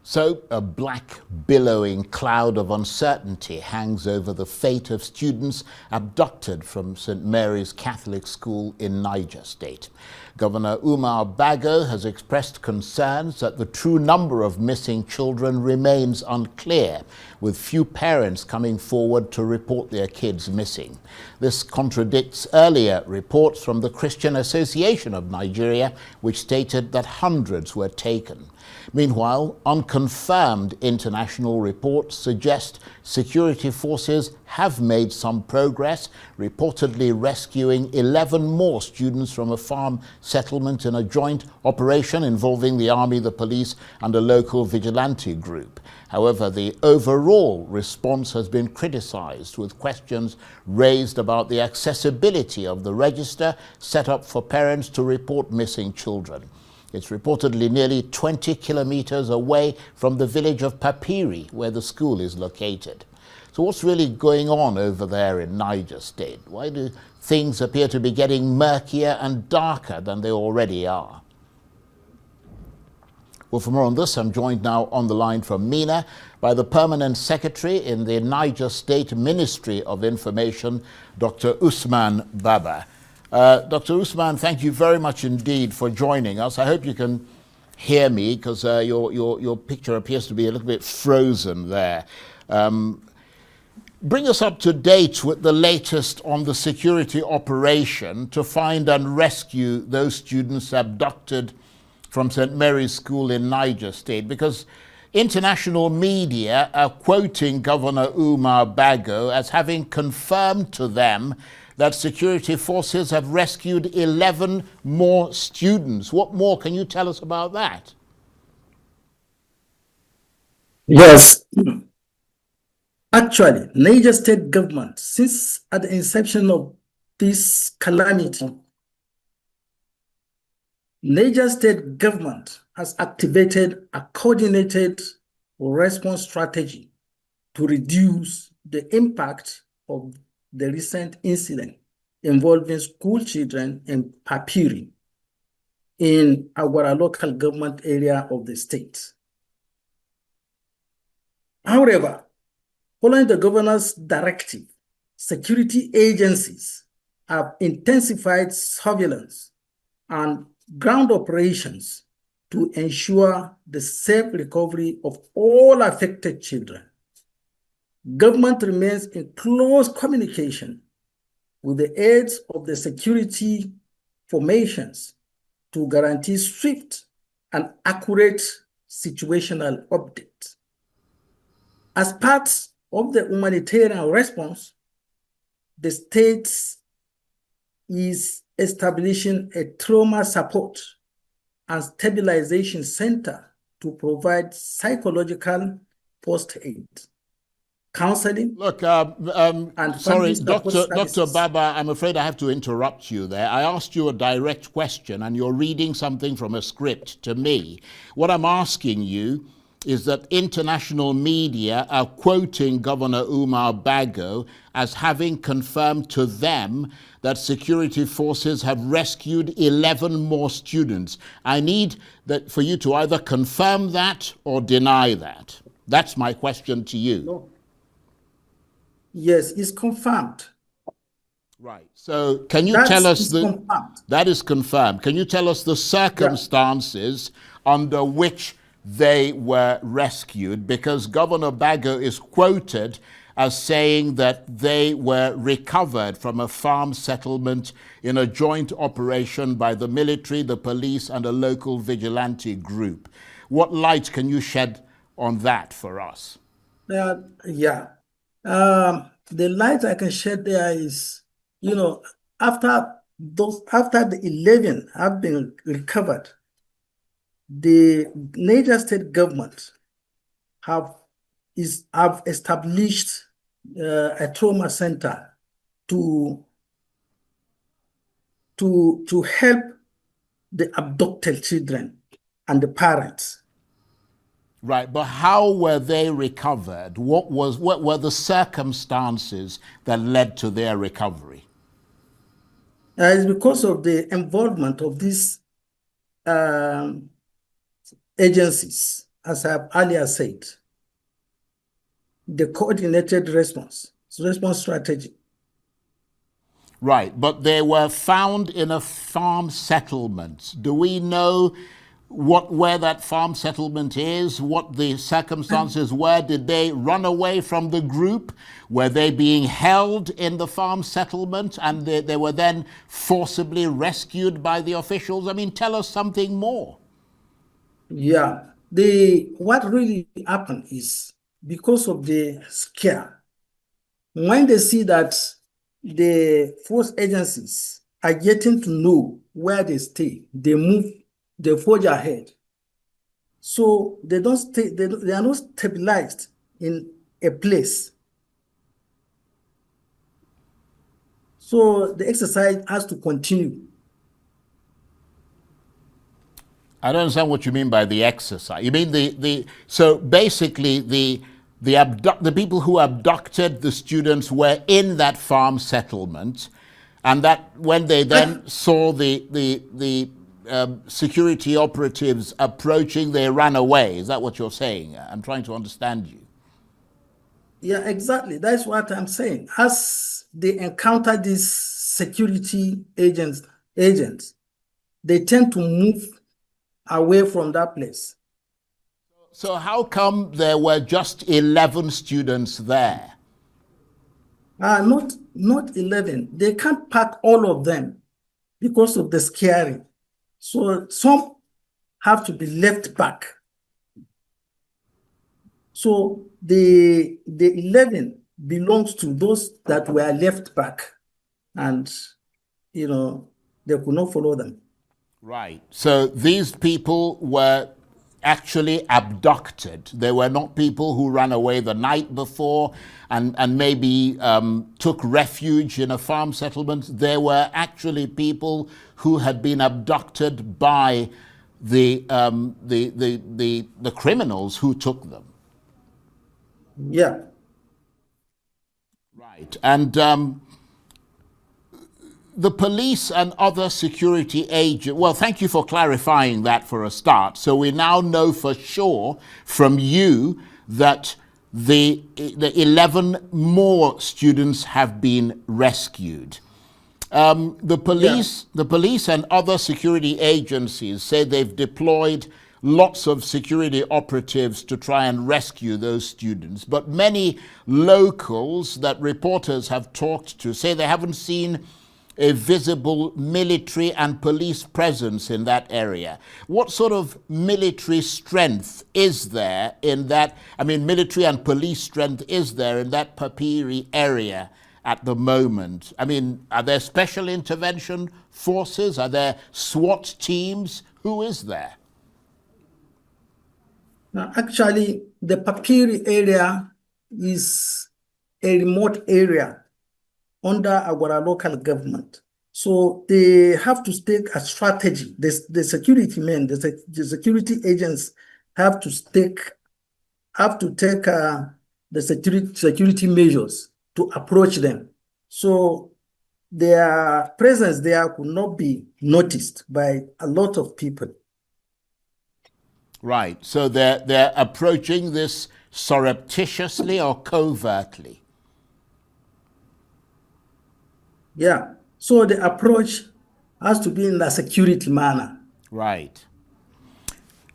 So, a black, billowing cloud of uncertainty hangs over the fate of students abducted from St. Mary's Catholic School in Niger State. Governor Umar Bago has expressed concerns that the true number of missing children remains unclear, with few parents coming forward to report their kids missing. This contradicts earlier reports from the Christian Association of Nigeria, which stated that hundreds were taken. Meanwhile, unconfirmed international reports suggest security forces have made some progress, reportedly rescuing 11 more students from a farm settlement in a joint operation involving the army, the police, and a local vigilante group. However, the overall response has been criticized, with questions raised about the accessibility of the register set up for parents to report missing children. It's reportedly nearly 20 kilometers away from the village of Papiri, where the school is located. So what's really going on over there in Niger State? Why do things appear to be getting murkier and darker than they already are? Well, for more on this, I'm joined now on the line from Mina by the Permanent Secretary in the Niger State Ministry of Information, Dr. Usman Baba. Dr. Usman, thank you very much indeed for joining us. I hope you can hear me, because your picture appears to be a little bit frozen there. Bring us up to date with the latest on the security operation to find and rescue those students abducted from St. Mary's School in Niger State, because international media are quoting Governor Umar Bago as having confirmed to them that security forces have rescued 11 more students. What more can you tell us about that? Yes. Actually, Niger State government, since at the inception of this calamity, Niger State government has activated a coordinated response strategy to reduce the impact of the recent incident involving school children in Papiri in our local government area of the state. However, following the governor's directive, security agencies have intensified surveillance and ground operations to ensure the safe recovery of all affected children. Government remains in close communication with the aides of the security formations to guarantee swift and accurate situational updates. As part of the humanitarian response, the state is establishing a trauma support and stabilization center to provide psychological post-aid, counseling. Look, sorry, Dr. Baba, I'm afraid I have to interrupt you there. I asked you a direct question and you're reading something from a script to me. What I'm asking you is that international media are quoting Governor Umar Bago as having confirmed to them that security forces have rescued 11 more students. I need that for you to either confirm that or deny that. That's my question to you. No. Yes, it's confirmed. Right. So can you tell us that is confirmed? Can you tell us the circumstances under which they were rescued? Because Governor Bago is quoted as saying that they were recovered from a farm settlement in a joint operation by the military, the police, and a local vigilante group. What light can you shed on that for us? The light I can shed there is, after the 11 have been recovered, the Niger State government have established a trauma center to help the abducted children and the parents. Right, but how were they recovered? What were the circumstances that led to their recovery? It's because of the involvement of these agencies as I've earlier said, the coordinated response strategy. Right, but they were found in a farm settlement. Do we know where that farm settlement is, what the circumstances were? Did they run away from the group? Were they being held in the farm settlement and they were then forcibly rescued by the officials? I mean, tell us something more. Yeah, what really happened is because of the scare, when they see that the force agencies are getting to know where they stay, they forge ahead. So they don't stay, they are not stabilized in a place. So the exercise has to continue. I don't understand what you mean by the exercise. You mean so basically the people who abducted the students were in that farm settlement, and that when they then saw the security operatives approaching, they ran away. Is that what you're saying? I'm trying to understand you. Yeah, exactly. That's what I'm saying. As they encounter these security agents, they tend to move away from that place. So how come there were just 11 students there? Not 11. They can't pack all of them because of the scaring. So some have to be left back. So the 11 belongs to those that were left back, and they could not follow them. Right. So these people were actually abducted. They were not people who ran away the night before and maybe took refuge in a farm settlement. They were actually people who had been abducted by the criminals who took them. Yeah. Right. And the police and other security agents, well, thank you for clarifying that for a start. So we now know for sure from you that the 11 more students have been rescued. The police and other security agencies say they've deployed lots of security operatives to try and rescue those students. But many locals that reporters have talked to say they haven't seen a visible military and police presence in that area. What sort of military strength is there in that, military and police strength is there in that Papiri area at the moment? Are there special intervention forces? Are there SWAT teams? Who is there? Now, actually, the Papiri area is a remote area under our local government. So they have to take a strategy. The security men, the security agents have to take the security measures to approach them. So their presence there could not be noticed by a lot of people. Right. So they're approaching this surreptitiously or covertly? Yeah. So the approach has to be in a security manner. Right.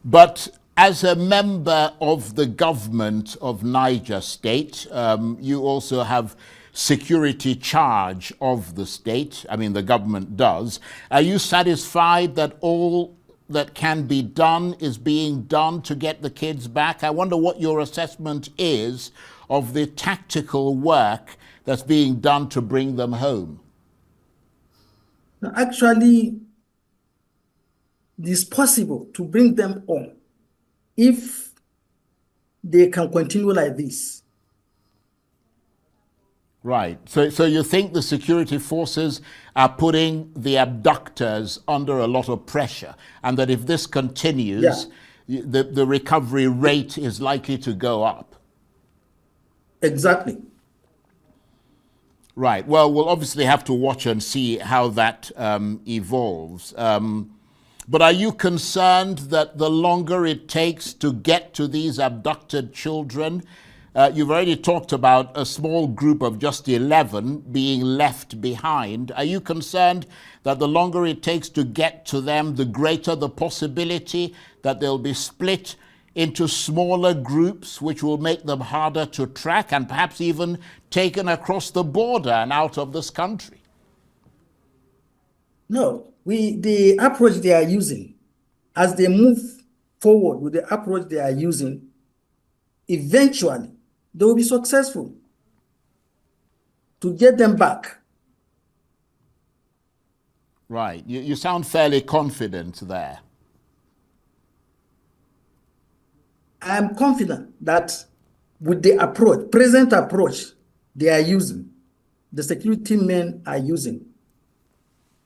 But as a member of the government of Niger State, you also have security charge of the state. The government does. Are you satisfied that all that can be done is being done to get the kids back? I wonder what your assessment is of the tactical work that's being done to bring them home. Actually, it is possible to bring them home if they can continue like this. Right. So you think the security forces are putting the abductors under a lot of pressure, and that if this continues, the recovery rate is likely to go up? Exactly. Right. Well, we'll obviously have to watch and see how that evolves. But are you concerned that the longer it takes to get to these abducted children, you've already talked about a small group of just 11 being left behind. Are you concerned that the longer it takes to get to them, the greater the possibility that they'll be split into smaller groups, which will make them harder to track and perhaps even taken across the border and out of this country? No, the approach they are using, as they move forward with the approach they are using, eventually they will be successful to get them back. Right. You sound fairly confident there. I am confident that with the approach, present approach they are using, the security men are using,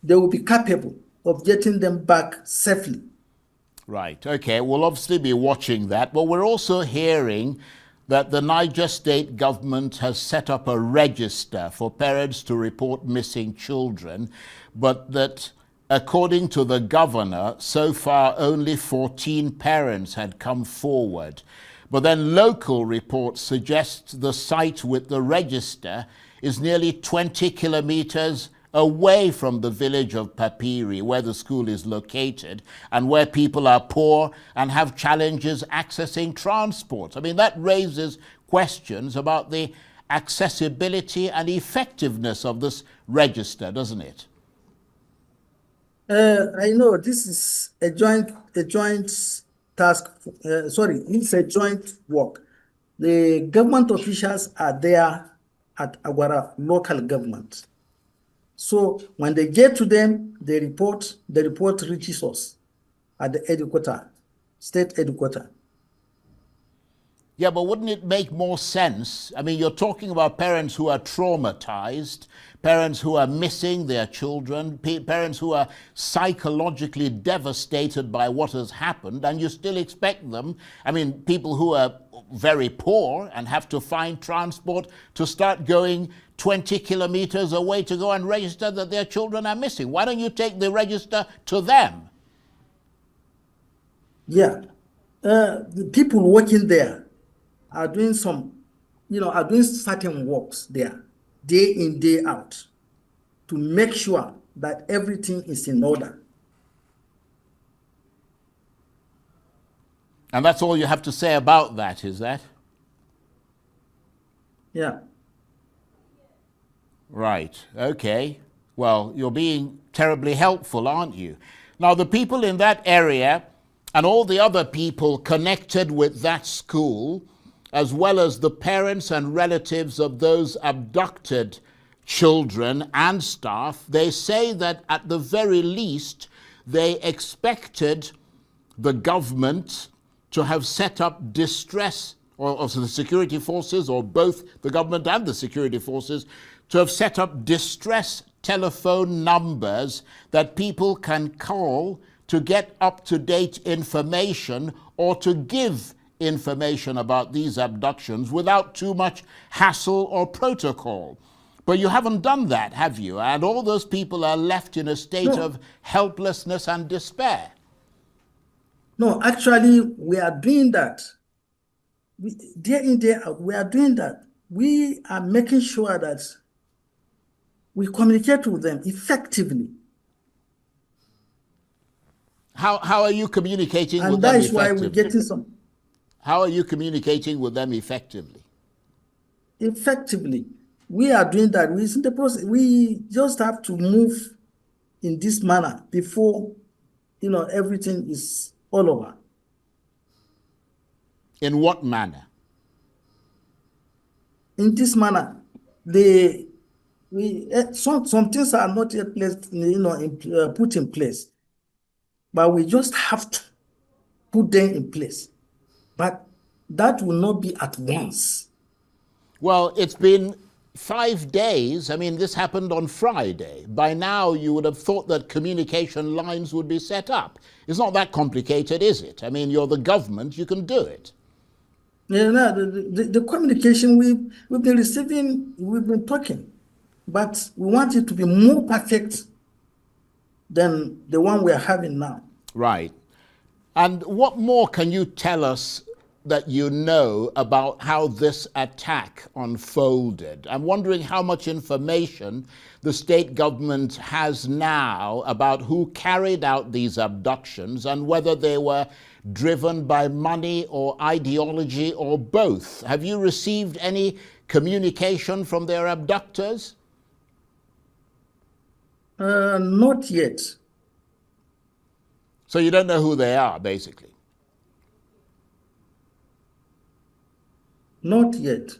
they will be capable of getting them back safely. Right. Okay. We'll obviously be watching that. But we're also hearing that the Niger state government has set up a register for parents to report missing children, but that according to the governor, so far only 14 parents had come forward. But then local reports suggest the site with the register is nearly 20 kilometers away from the village of Papiri, where the school is located, and where people are poor and have challenges accessing transport. I mean, that raises questions about the accessibility and effectiveness of this register, doesn't it? I know this is a joint task. It's a joint work. The government officials are there at our local government. So when they get to them, the report reaches us at the headquarters, state headquarters. Yeah, but wouldn't it make more sense? I mean, you're talking about parents who are traumatized, parents who are missing their children, parents who are psychologically devastated by what has happened, and you still expect them, I mean, people who are very poor and have to find transport to start going 20 kilometers away to go and register that their children are missing. Why don't you take the register to them? Yeah, the people working there are doing are doing certain works there, day in, day out, to make sure that everything is in order. And that's all you have to say about that, is that? Yeah. Right, okay. Well, you're being terribly helpful, aren't you? Now, the people in that area and all the other people connected with that school, as well as the parents and relatives of those abducted children and staff, they say that at the very least, they expected the government to have set up distress, or the security forces, or both the government and the security forces, to have set up distress telephone numbers that people can call to get up-to-date information or to give information about these abductions without too much hassle or protocol. But you haven't done that, have you? And all those people are left in a state of helplessness and despair. No, actually, we are doing that. Day in, day out, we are doing that. We are making sure that we communicate with them effectively. How are you communicating with And them that is effectively? why we're getting some. How are you communicating with them effectively? Effectively, we are doing that. We in the process. We just have to move in this manner before, everything is all over. In what manner? In this manner, some things are not yet placed, put in place, but we just have to put them in place. But that will not be at once. Well, it's been 5 days. I mean, this happened on Friday. By now, you would have thought that communication lines would be set up. It's not that complicated, is it? I mean, you're the government, you can do it. Yeah, no, the communication we've been receiving, we've been talking, but we want it to be more perfect than the one we are having now. Right. And what more can you tell us that you know about how this attack unfolded? I'm wondering how much information the state government has now about who carried out these abductions and whether they were driven by money or ideology or both. Have you received any communication from their abductors? Not yet. So you don't know who they are, basically? Not yet.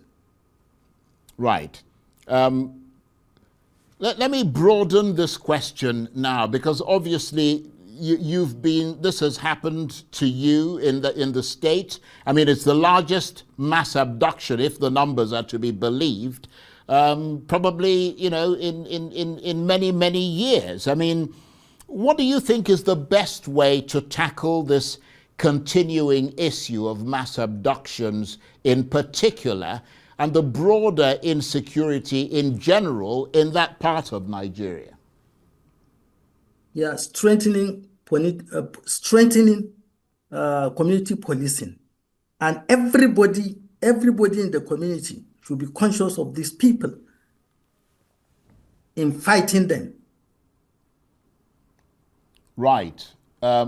Right. Let me broaden this question now, because obviously this has happened to you in the state. I mean, it's the largest mass abduction, if the numbers are to be believed, probably, in many, many years. I mean, what do you think is the best way to tackle this continuing issue of mass abductions in particular, and the broader insecurity in general in that part of Nigeria? Yeah, strengthening community policing, and everybody in the community should be conscious of these people in fighting them. Right.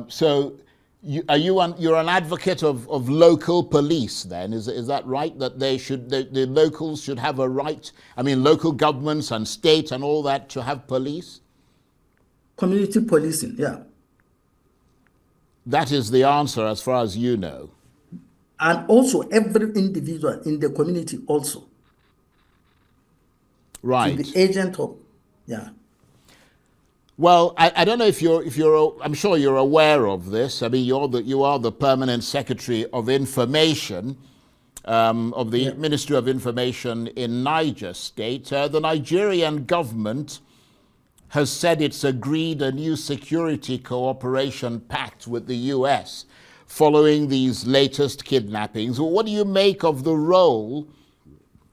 So you're an advocate of local police then, is that right? That the locals should have a right, I mean local governments and state and all that, to have police? Community policing, yeah. That is the answer as far as you know. And also every individual in the community also. Right. To be agent of, yeah. Well, I don't know if I'm sure you're aware of this. I mean, you are the permanent secretary of information of the Ministry of Information in Niger State. The Nigerian government has said it's agreed a new security cooperation pact with the US following these latest kidnappings. What do you make of the role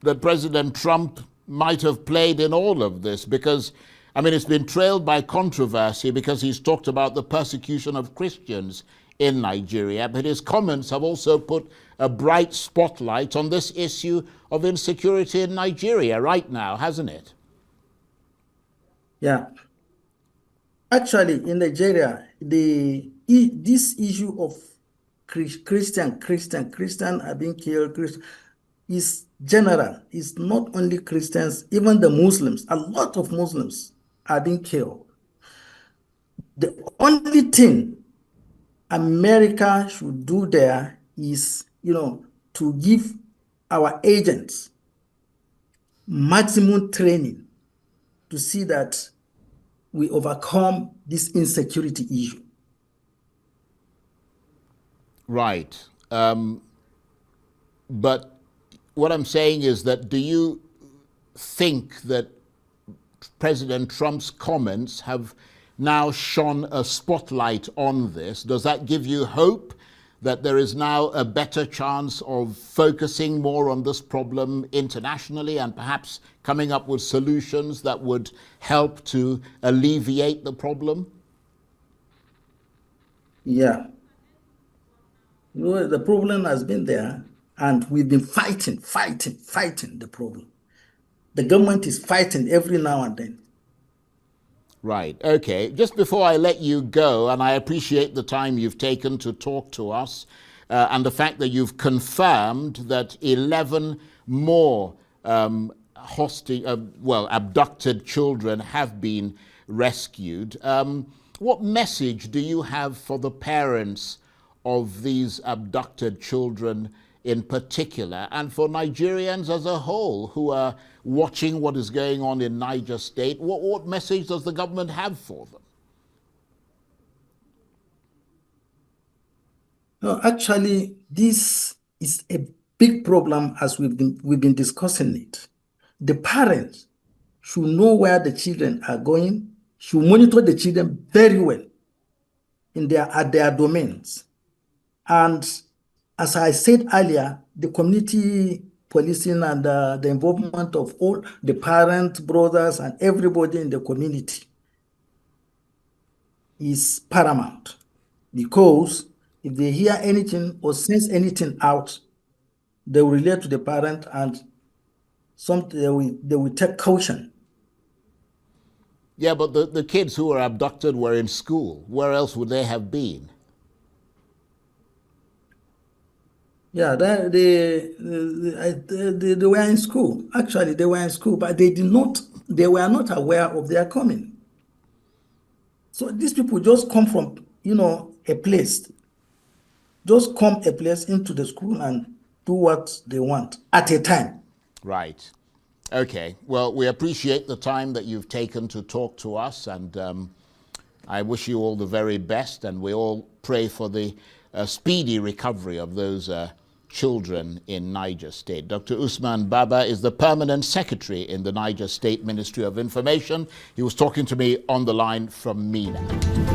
that President Trump might have played in all of this? Because I mean, it's been trailed by controversy because he's talked about the persecution of Christians in Nigeria, but his comments have also put a bright spotlight on this issue of insecurity in Nigeria right now, hasn't it? Yeah. Actually, in Nigeria, this issue of Christian are being killed, is general. It's not only Christians, even the Muslims. A lot of Muslims are being killed. The only thing America should do there is, to give our agents maximum training to see that we overcome this insecurity issue. Right. But what I'm saying is that, do you think that President Trump's comments have now shone a spotlight on this? Does that give you hope that there is now a better chance of focusing more on this problem internationally and perhaps coming up with solutions that would help to alleviate the problem? Yeah. The problem has been there, and we've been fighting the problem. The government is fighting every now and then. Right. Okay. Just before I let you go, and I appreciate the time you've taken to talk to us, and the fact that you've confirmed that 11 more abducted children have been rescued. What message do you have for the parents of these abducted children in particular, and for Nigerians as a whole who are watching what is going on in Niger State? What message does the government have for them? No, actually, this is a big problem as we've been discussing it. The parents should know where the children are going, should monitor the children very well at their domains. And as I said earlier, the community policing and the involvement of all the parents, brothers, and everybody in the community is paramount. because if they hear anything or sense anything out, they will relate to the parent and they will take caution. Yeah, but the kids who were abducted were in school. Where else would they have been? Yeah, they were in school. Actually, they were in school, but they were not aware of their coming. So these people just come from, a place, into the school and do what they want at a time. Right. Okay. Well, we appreciate the time that you've taken to talk to us, and I wish you all the very best, and we all pray for the speedy recovery of those children in Niger State. Dr. Usman Baba is the Permanent Secretary in the Niger State Ministry of Information. He was talking to me on the line from Mina.